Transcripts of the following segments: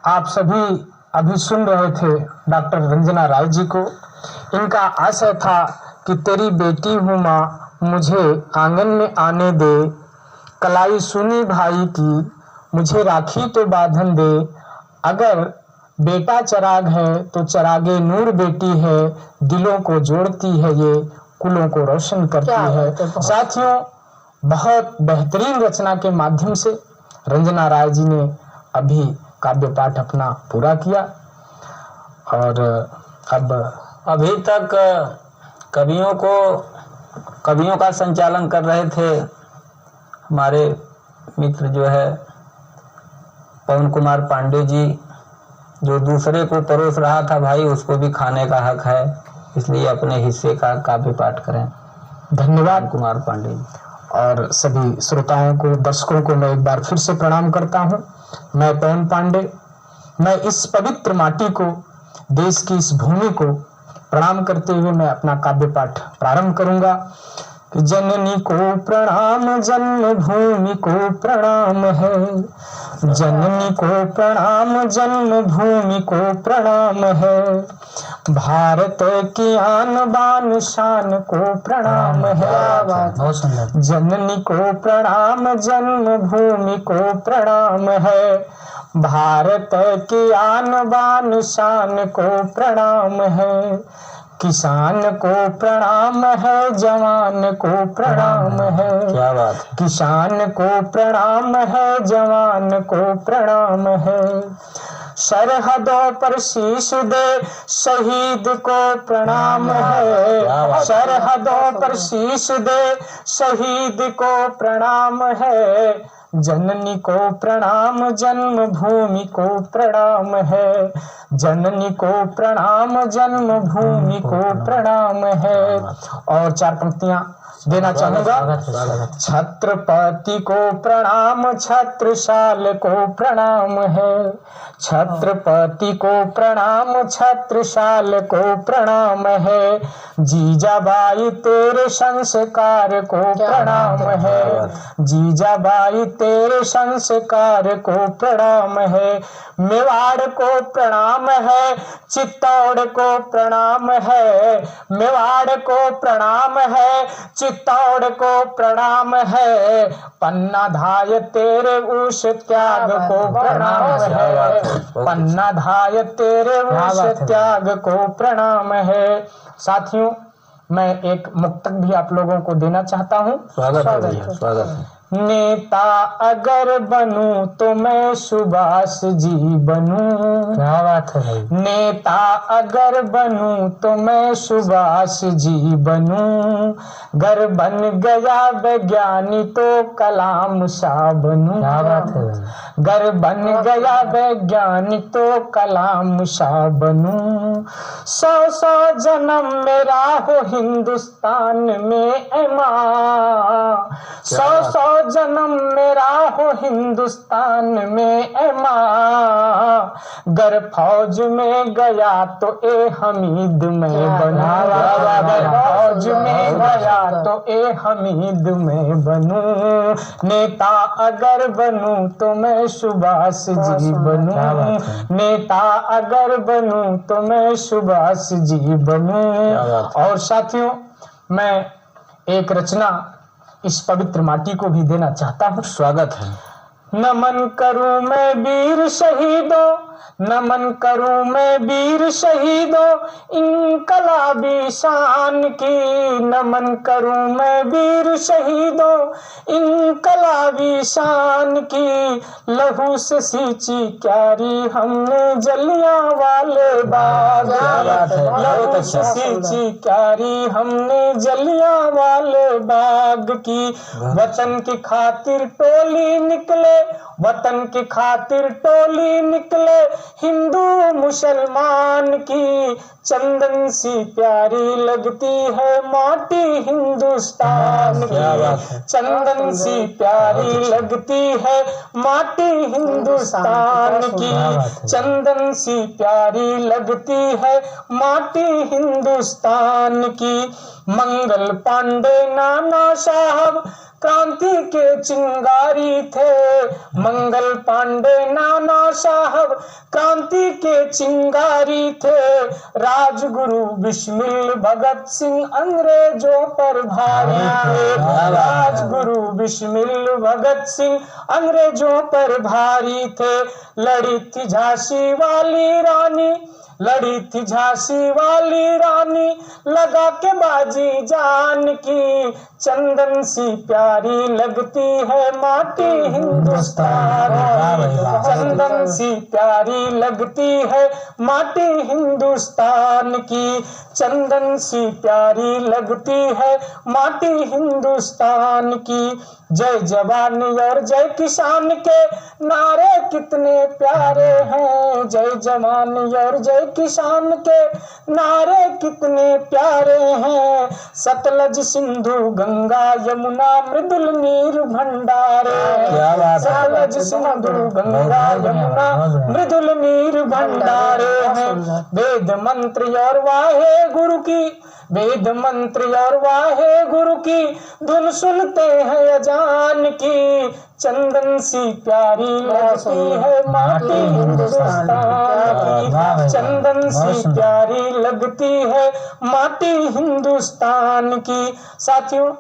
आप सभी अभी सुन रहे थे डॉक्टर रंजना राय जी को। इनका आशय था कि तेरी बेटी हूँ माँ, मुझे आंगन में आने दे, कलाई सुनी भाई की, मुझे राखी तो बांधन दे। अगर बेटा चिराग है तो चिरागे नूर बेटी है, दिलों को जोड़ती है ये, कुलों को रोशन करती है। साथियों, बहुत बेहतरीन रचना के माध्यम से रंजना राय जी ने अभी काव्य पाठ अपना पूरा किया और अब अभी तक कवियों का संचालन कर रहे थे हमारे मित्र जो है पवन कुमार पांडे जी, जो दूसरे को परोस रहा था भाई उसको भी खाने का हक है, इसलिए अपने हिस्से का काव्य पाठ करें। धन्यवाद कुमार पांडे जी। और सभी श्रोताओं को, दर्शकों को मैं एक बार फिर से प्रणाम करता हूं। मैं पवन पांडे, मैं इस पवित्र माटी को, देश की इस भूमि को प्रणाम करते हुए मैं अपना काव्य पाठ प्रारंभ करूंगा। जननी को प्रणाम, जन्मभूमि को प्रणाम है, जननी को प्रणाम, जन्मभूमि को प्रणाम है, भारत की आन बान शान को प्रणाम है। जननी को प्रणाम, जन्मभूमि को प्रणाम है, भारत की आन बान शान को प्रणाम है। किसान को प्रणाम है, जवान को प्रणाम है, क्या बात। किसान को प्रणाम है, जवान को प्रणाम है। सरहदों पर शीश दे शहीद को प्रणाम है, सरहदों पर शीश दे शहीद को प्रणाम है। जननी को प्रणाम, जन्मभूमि को प्रणाम है, जननी को प्रणाम, जन्मभूमि को प्रणाम है। और चार पंक्तियां देना चाहूंगा। छत्रपति को प्रणाम, छत्रसाल को प्रणाम है, छत्रपति को प्रणाम, छत्रसाल को प्रणाम है। जीजाबाई तेरे संस्कार को प्रणाम है, जीजाबाई तेरे संस्कार को प्रणाम है। मेवाड़ को प्रणाम है, चित्तौड़ को प्रणाम है, मेवाड़ को प्रणाम है, चित्तौड़ को प्रणाम है। पन्ना धाय तेरे उस त्याग को प्रणाम है, पन्ना धाय तेरे उस त्याग को प्रणाम है। साथियों, मैं एक मुक्तक भी आप लोगों को देना चाहता हूँ। स्वागत है, स्वागत है। नेता अगर बनूं तो मैं सुभाष जी बनूं, क्या बात है भाई। नेता अगर बनूं तो मैं सुभाष जी बनूं, गर बन गया वैज्ञानिक तो कलाम शाह बनूं, क्या बात है भाई। गर बन गया वैज्ञानिक तो कलाम शाह बनूं। 100 जन्म मेरा हो हिंदुस्तान में ए माँ, 100 जन्म मेरा हो हिंदुस्तान में ए माँ। गर फौज में गया तो ए हमीद में बना, गर फौज में गया तो ए हमीद में बनूं। नेता अगर बनूं तो मैं सुभाष जी बनूं, नेता अगर बनूं तो मैं सुभाष जी बनूं। और साथियों, मैं एक रचना इस पवित्र माटी को भी देना चाहता हूँ। स्वागत है। नमन करूं मैं वीर शहीदों, नमन करूं मैं वीर शहीदों, इनकलाबी शान की। नमन करूं मैं वीर शहीदों, इनकलाबी शान की। लहू से सींची क्यारी हमने जलियांवाले बाग, लहू से सींची क्यारी हमने जलियांवाले बाग की। वतन की खातिर टोली निकले, वतन की खातिर टोली निकले, हिंदू मुसलमान की। चंदन सी प्यारी लगती है माटी हिंदुस्तान की, चंदन सी प्यारी लगती है माटी हिंदुस्तान की। चंदन सी प्यारी लगती है माटी हिंदुस्तान की। मंगल पांडे नाना साहब क्रांति के चिंगारी थे। मंगल पांडे नाना साहब क्रांति के चिंगारी थे। राजगुरु बिस्मिल भगत सिंह अंग्रेजों पर भारी थे। राजगुरु बिस्मिल भगत सिंह अंग्रेजों पर भारी थे। लड़ी थी झांसी वाली रानी, लड़ी थी झांसी वाली रानी, लगा के बाजी जान की। चंदन सी प्यारी लगती है माटी हिंदुस्तान की। चंदन सी प्यारी लगती है माटी हिंदुस्तान की। चंदन सी प्यारी लगती है माटी हिंदुस्तान की। जय जवान और जय किसान के नारे कितने प्यारे हैं। जय जवान और जय किसान के नारे कितने प्यारे हैं। सतलज सिंधु गंगा यमुना मृदुल नीर भंडारे। सतलज सिंधु गंगा यमुना मृदुल नीर भंडारे हैं। वेद मंत्र और वाहे गुरु की, वेद मंत्र और वाहे गुरु की धुन सुनते हैं अजान की। चंदन सी प्यारी लगती है माटी हिंदुस्तान की। चंदन सी प्यारी लगती है माटी हिंदुस्तान की। साथियों,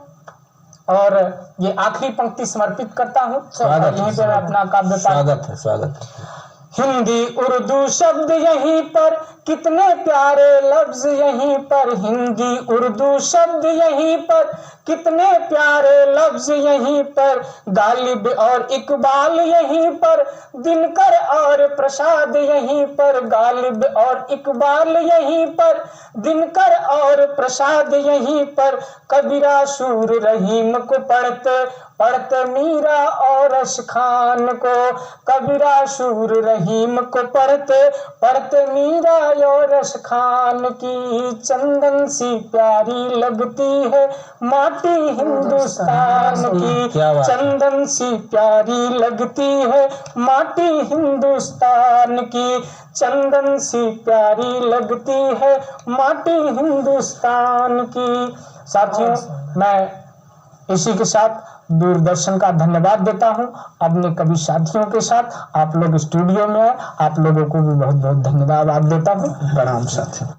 और ये आखिरी पंक्ति समर्पित करता हूँ। यहीं पे अपना काव्य स्वागत है। हिंदी उर्दू शब्द यहीं पर, कितने प्यारे लफ्ज यहीं पर। हिंदी उर्दू शब्द यहीं पर, कितने प्यारे लफ्ज यहीं पर। गालिब और इकबाल यहीं पर, दिनकर और प्रसाद यहीं पर। गालिब और इकबाल यहीं पर, दिनकर और प्रसाद यहीं पर। कबीरा सूर रहीम को पढ़ते पढ़ते मीरा और रश खान को। कबीरा सूर रहीम को पढ़ते पढ़ते मीरा और रश खान की। चंदन सी प्यारी लगती है माटी हिंदुस्तान की। चंदन सी प्यारी लगती है माटी हिंदुस्तान की। चंदन सी प्यारी लगती है माटी हिंदुस्तान की। साथियों, मैं इसी के साथ दूरदर्शन का धन्यवाद देता हूं। अपने कवि साथियों के साथ आप लोग स्टूडियो में आए, आप लोगों को भी बहुत बहुत धन्यवाद देता हूं। प्रणाम साथियों।